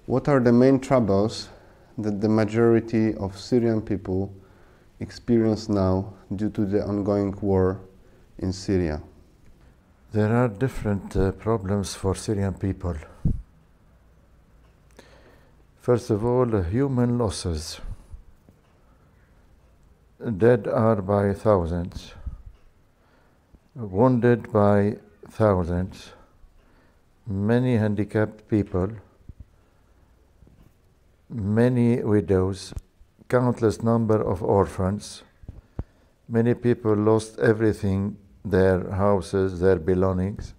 What are the main troubles that the majority of Syrian people experience now due to the ongoing war in Syria? There are different problems for Syrian people. First of all, human losses. Dead are by thousands, wounded by thousands, many handicapped people, many widows, countless number of orphans. Many people lost everything, their houses, their belongings.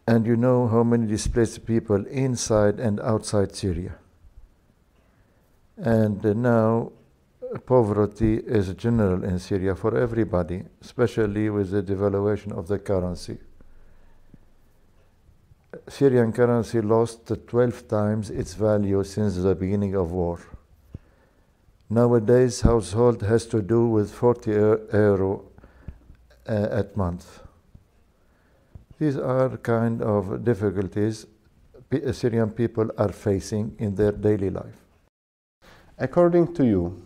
And you know how many displaced people inside and outside Syria. And now poverty is general in Syria for everybody, especially with the devaluation of the currency. Syrian currency lost 12 times its value since the beginning of war. Nowadays, household has to do with 40 euro at month. These are kind of difficulties Syrian people are facing in their daily life. According to you,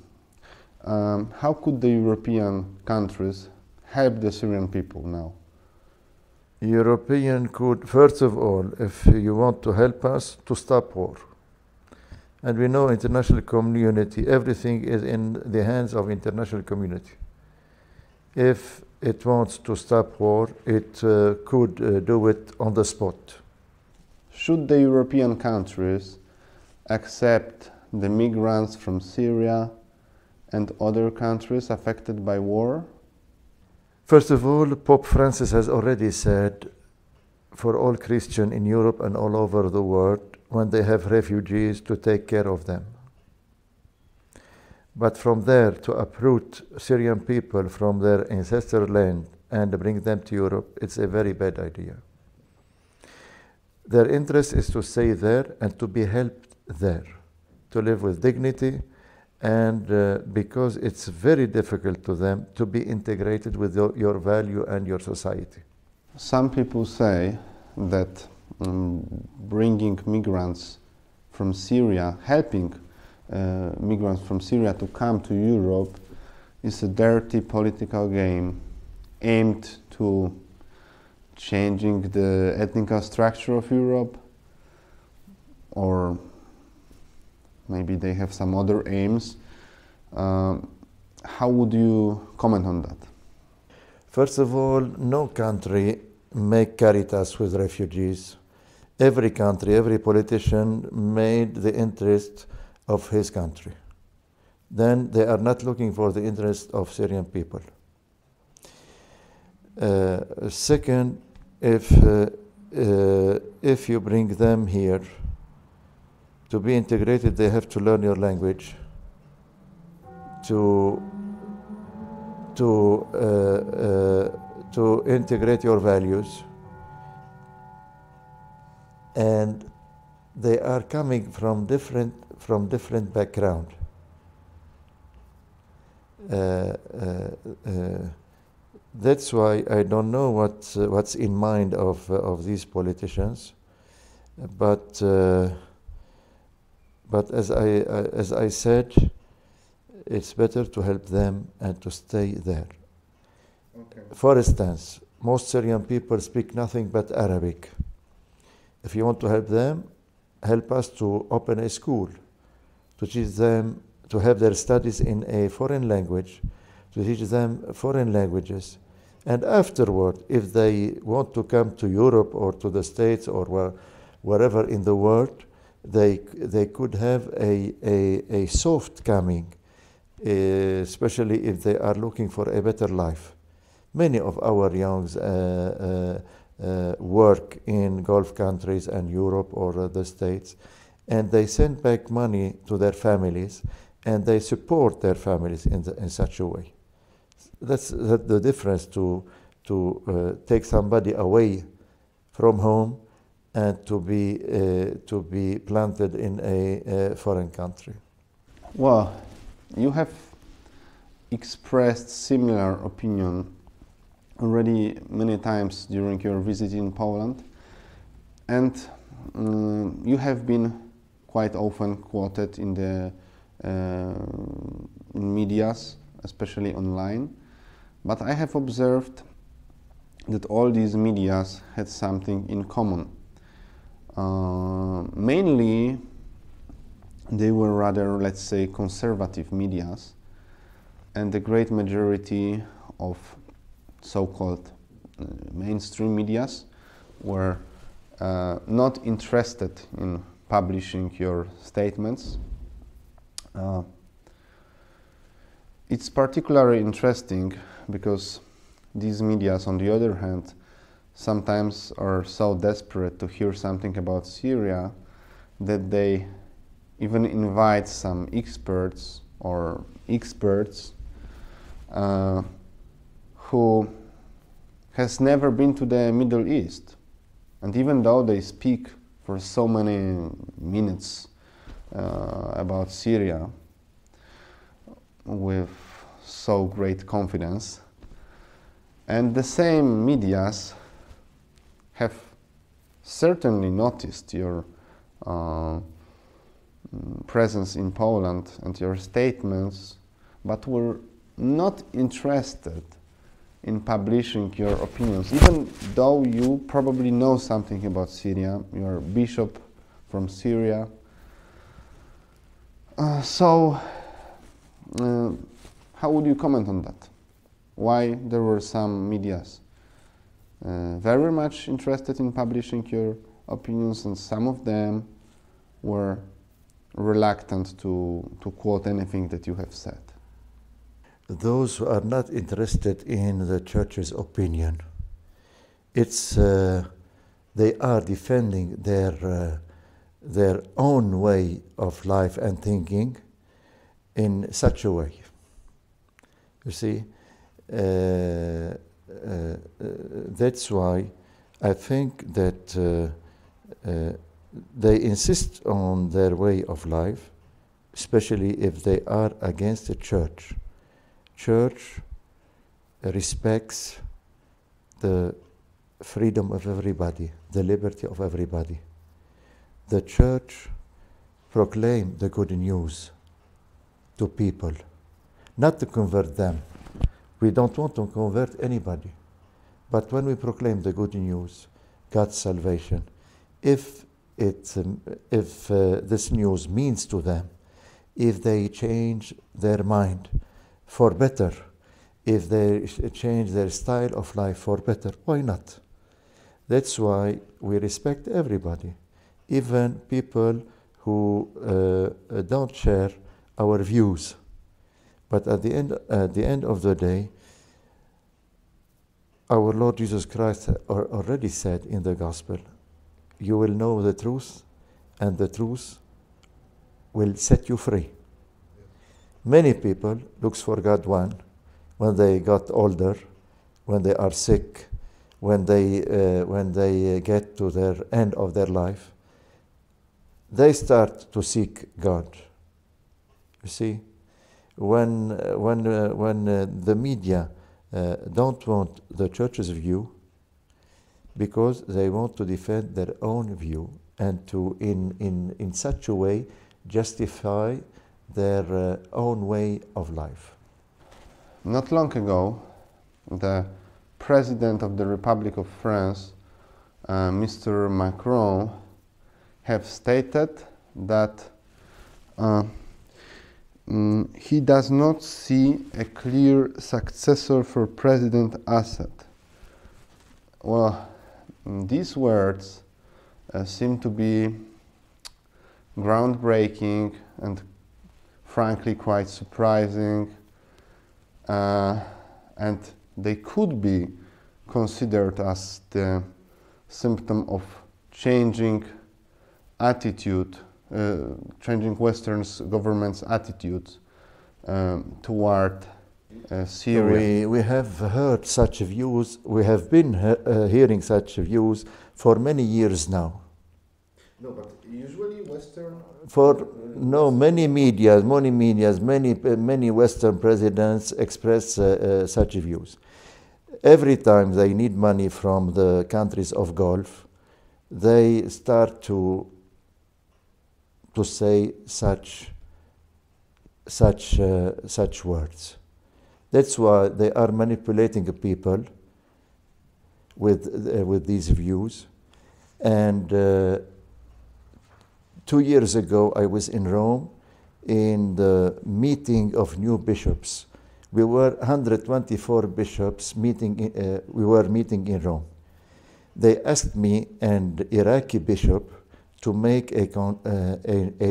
how could the European countries help the Syrian people now? European could, first of all, if you want to help us, to stop war. And we know international community, everything is in the hands of international community. If it wants to stop war, it could do it on the spot. Should the European countries accept the migrants from Syria and other countries affected by war? First of all, Pope Francis has already said for all Christians in Europe and all over the world, when they have refugees, to take care of them. But from there to uproot Syrian people from their ancestral land and bring them to Europe, it's a very bad idea. Their interest is to stay there and to be helped there, to live with dignity, and because it's very difficult to them to be integrated with your value and your society. Some people say that bringing migrants from Syria, helping migrants from Syria to come to Europe is a dirty political game aimed to changing the ethnic structure of Europe, or maybe they have some other aims. How would you comment on that? First of all, no country make caritas with refugees. Every country, every politician made the interest of his country. Then they are not looking for the interest of Syrian people. Second, if you bring them here, to be integrated, they have to learn your language, to integrate your values, and they are coming from different background. That's why I don't know what's in mind of these politicians, but as I said, it's better to help them and to stay there. Okay. For instance, most Syrian people speak nothing but Arabic. If you want to help them, help us to open a school, to teach them to have their studies in a foreign language, to teach them foreign languages. And afterward, if they want to come to Europe or to the States or wherever in the world, they could have a soft coming, especially if they are looking for a better life. Many of our youngs work in Gulf countries and Europe or the States, and they send back money to their families, and they support their families in such a way. That's the difference to take somebody away from home and to be planted in a foreign country. Well, you have expressed similar opinion already many times during your visit in Poland, and you have been quite often quoted in the in medias, especially online, but I have observed that all these medias had something in common. Mainly, they were rather, let's say, conservative medias, and the great majority of so-called mainstream medias were not interested in publishing your statements. It's particularly interesting because these medias, on the other hand, sometimes are so desperate to hear something about Syria that they even invite some experts or experts who has never been to the Middle East. And even though they speak for so many minutes about Syria with so great confidence, and the same medias have certainly noticed your presence in Poland and your statements, but were not interested in publishing your opinions, even though you probably know something about Syria. You're a bishop from Syria. How would you comment on that? Why there were some medias very much interested in publishing your opinions, and some of them were reluctant to quote anything that you have said? Those who are not interested in the church's opinion, it's they are defending their own way of life and thinking in such a way. You see, that's why I think that they insist on their way of life, especially if they are against the church. Church respects the freedom of everybody, the liberty of everybody. The church proclaims the good news to people, not to convert them. We don't want to convert anybody. But when we proclaim the good news, God's salvation, if this news means to them, if they change their mind for better, if they change their style of life for better, why not? That's why we respect everybody, even people who don't share our views. But at the end of the day, our Lord Jesus Christ already said in the Gospel, you will know the truth, and the truth will set you free. Many people look for God when they got older, when they are sick, when they get to their end of their life. They start to seek God. You see, when the media don't want the church's view, because they want to defend their own view and to in such a way justify their own way of life. Not long ago, the President of the Republic of France, Mr. Macron, have stated that he does not see a clear successor for President Assad. Well, these words seem to be groundbreaking and frankly quite surprising, and they could be considered as the symptom of changing attitude, changing Western government's attitude toward Syria. We have heard such views, we have been hearing such views for many years now. No, but usually Western... many Western presidents express such views. Every time they need money from the countries of Gulf, they start to say such words. That's why they are manipulating people with these views. And 2 years ago, I was in Rome in the meeting of new bishops. We were 124 bishops meeting. We were meeting in Rome. They asked me and Iraqi bishop to make a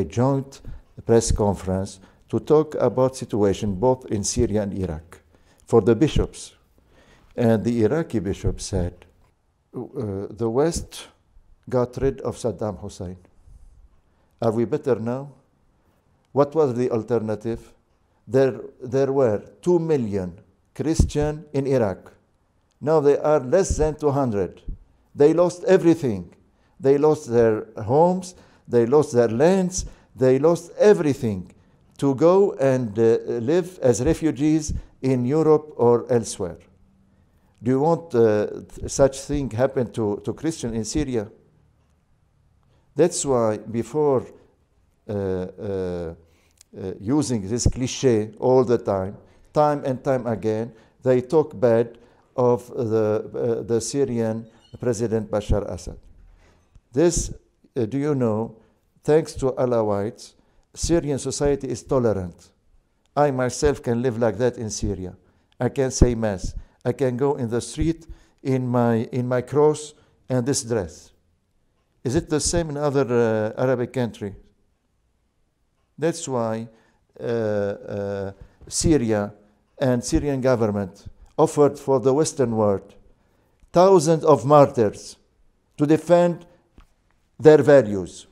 joint press conference to talk about situation both in Syria and Iraq for the bishops. And the Iraqi bishop said, the West got rid of Saddam Hussein. Are we better now? What was the alternative? There were 2 million Christians in Iraq. Now they are less than 200. They lost everything. They lost their homes, they lost their lands, they lost everything to go and live as refugees in Europe or elsewhere. Do you want such thing happen to Christians in Syria? That's why before using this cliche all the time and time again, they talk bad of the Syrian President Bashar Assad. This, do you know, thanks to Alawites, Syrian society is tolerant. I myself can live like that in Syria. I can say Mass. I can go in the street in my cross and this dress. Is it the same in other Arabic countries? That's why Syria and Syrian government offered for the Western world thousands of martyrs to defend their values,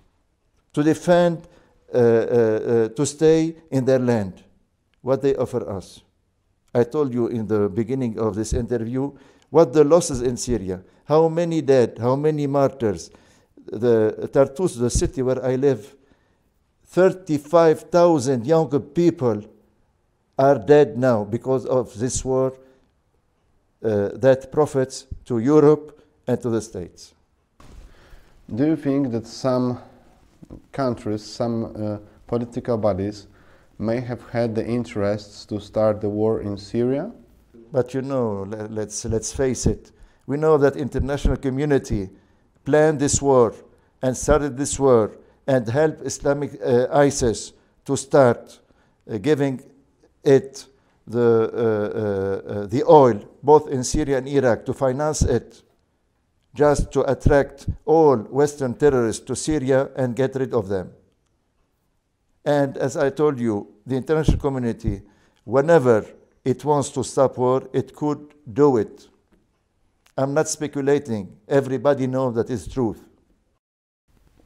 to defend, to stay in their land. What they offer us. I told you in the beginning of this interview what the losses in Syria, how many dead, how many martyrs. The Tartus, the city where I live, 35,000 young people are dead now because of this war that profits to Europe and to the States. Do you think that some countries, some political bodies may have had the interests to start the war in Syria? But you know, let's face it, we know that international community planned this war and started this war and helped Islamic ISIS to start giving it the oil, both in Syria and Iraq, to finance it, just to attract all Western terrorists to Syria and get rid of them. And as I told you, the international community, whenever it wants to stop war, it could do it. I'm not speculating. Everybody knows that is truth.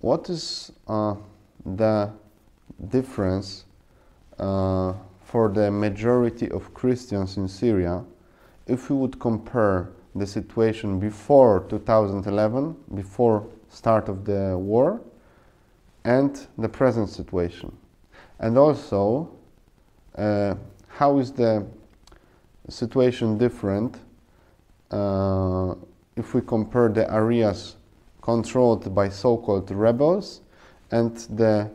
What is the difference for the majority of Christians in Syria if we would compare the situation before 2011, before start of the war, and the present situation? And also, how is the situation different if we compare the areas controlled by so-called rebels and the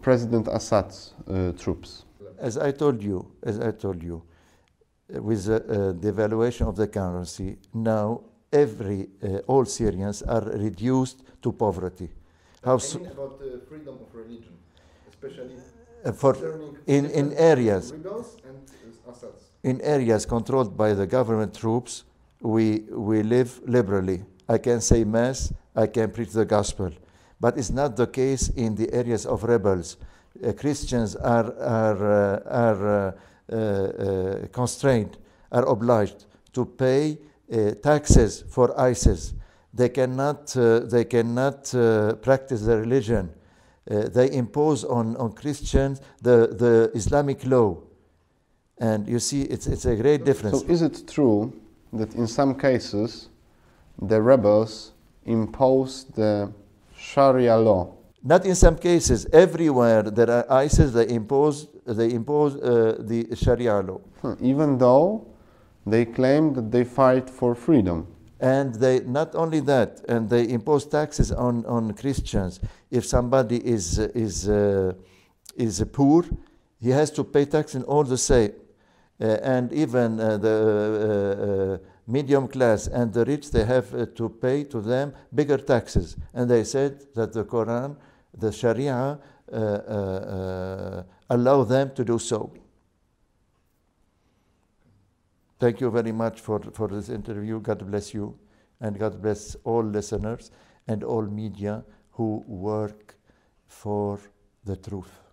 President Assad's troops? As I told you, with the devaluation of the currency, now all Syrians are reduced to poverty. How about the freedom of religion, especially in areas rebels and Assad's? In areas controlled by the government troops, we live liberally. I can say Mass, I can preach the gospel. But it's not the case in the areas of rebels. Christians are constrained, are obliged to pay taxes for ISIS. They cannot practice their religion. They impose on Christians the Islamic law. And you see, it's a great difference. So is it true that in some cases the rebels impose the Sharia law? Not in some cases. Everywhere there are ISIS, they impose the Sharia law. Even though they claim that they fight for freedom. And they not only that, and they impose taxes on Christians. If somebody is poor, he has to pay tax in all the same. And even the medium class and the rich, they have to pay to them bigger taxes. And they said that the Quran, the Sharia, allow them to do so. Thank you very much for this interview. God bless you, and God bless all listeners and all media who work for the truth.